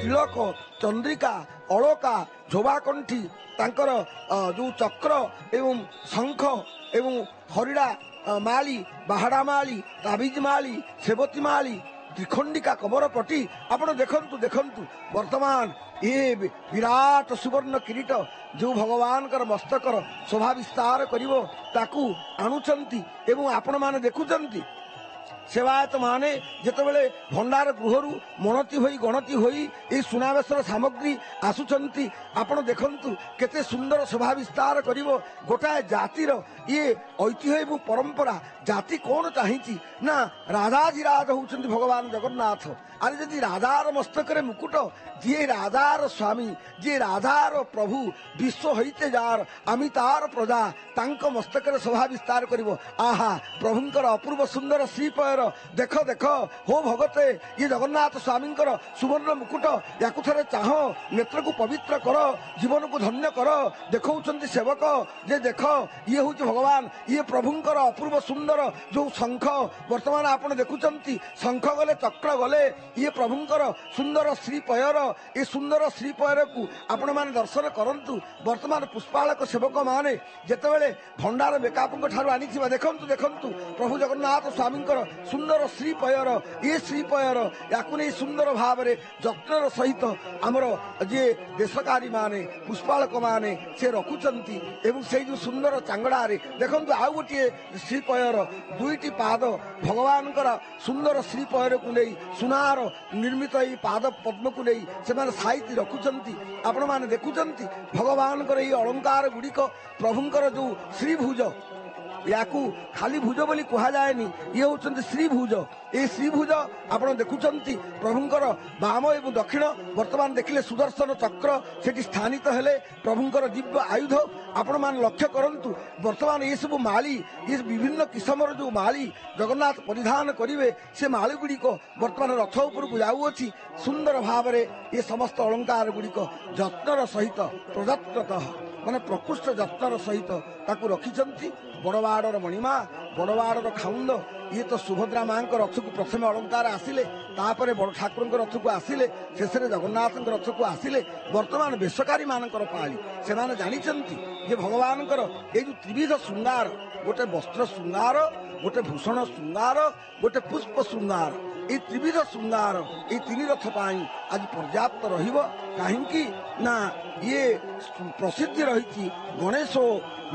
तिलक चंद्रिका अलका झोबाकंठी तांकर जो चक्र एवं शंख एवं हरिड़ा माली बाहाड़ा माली ताबिज माली सेवती माली त्रिखंडिका कबर पटी आपण देखंतु देखंतु वर्तमान ये विराट सुवर्ण किरीट जो भगवान कर मस्तकर शोभा विस्तार करिवो ताकू आणुचंती एवं आपण माने देखुचंती सेवायत माने जेतेबेले भंडार गृहरु मणति होई गणति होई ए सुनावेशर सामग्री आसुचंती आपण देखंतु केते सुंदर शोभा विस्तार करिवो गोटाए जातिर ये ऐतिह्य एवं परंपरा जाति कौन चाहिए ना राजाधिराज होउचंती भगवान जगन्नाथ। अरे जदि राजार मस्तकरे मुकुट जी राजार स्वामी जी राजार प्रभु विश्व हईते जार आमी तार प्रजा तांको मस्तकरे शोभा विस्तार करिवो आहा प्रभुंकर अपूर्व सुंदर श्रीपयर देख देख हो भगते ये जगन्नाथ स्वामींकर सुवर्ण मुकुट याकु थरे चाह नेत्र को पवित्र कर जीवन को धन्य कर देखौचंती सेवक जे देख ये हूँ भगवान ये प्रभुंकर अपूर्व सुंदर जो शंख वर्तमान आपण देखुचंती शंख गले चक्र गले ये प्रभुंकर सुंदर श्रीपयर ये सुंदर श्रीपयर को आपण माने दर्शन करंतु वर्तमान पुष्पालक सेवक माने जेतेबेले भंडार बेकापंक ठारु आनिथिबा देखंतु देखंतु प्रभु जगन्नाथ स्वामींकर सुंदर श्रीपयर ये श्रीपयर याकु नै सुंदर भावरे जत्नर सहित आमर जे देशकारी माने पुष्पालक माने से रखुचंती एवं से जो सुंदर चांगड़ा रे देखंतु आउ गोटे श्रीपयर दुईटी पाद भगवानकर सुंदर श्रीपयर को नै सुनार निर्मित ये पाद पद्म को नहीं से साइति रखुचंती आपण माने देखुचंती भगवानकर ये अलंकार गुड़िक प्रभुंकर जो श्रीभुज याकू खाली भुज बोली कहा जाएनी ये होचंती श्रीभुज ये श्रीभुज आपण देखुचंती प्रभुंकर बाम एवं दक्षिण वर्तमान देखिले सुदर्शन चक्र सेठी स्थानित हेले प्रभुंकर दिव्य आयुध आपण मान लक्ष्य करंतु वर्तमान ये सब माली ये विभिन्न किस्मर जो माली जगन्नाथ परिधान करिवे से माली गुड़िक वर्तमान रथ उपर को जाउअछि सुंदर भाव ये समस्त अलंकार गुड़िक जत्नर सहित प्रदत्ततः माने प्रकृष्ट जत्नर सहित ताकू रखिचंती बड़वाड़र मणिमा बड़वाड़र खाउंद ये तो सुभद्रा मां रथ को प्रथम अलंकार आसिले तापरे बड़ ठाकुर रथ को आसिले शेष जगन्नाथ रथ को आसिले वर्तमान बेसकारी मानकर पाली से माने जानिचंती जे भगवानकर ये जो त्रिविध श्रृंगार गोटे वस्त्र श्रृंगार गोटे भूषण श्रृंगार गोटे पुष्प श्रृंगार ये त्रिविध श्रृंगार ये तीन रथ पाई आज पर्याप्त रहिबो काहेकि ना ये प्रसिद्धि रही गणेशो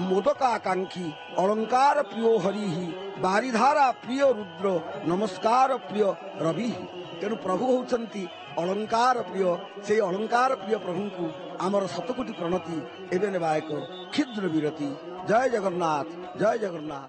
मोदकाकांक्षी अलंकार प्रियो हरि बारिधारा प्रिय रुद्र नमस्कार प्रिय रवि तेणु प्रभु होचंती अलंकार प्रिय से अलंकार प्रिय प्रभु को आमर शतकोटी प्रणति एवं क्षुद्र विरति। जय जगन्नाथ जय जगन्नाथ।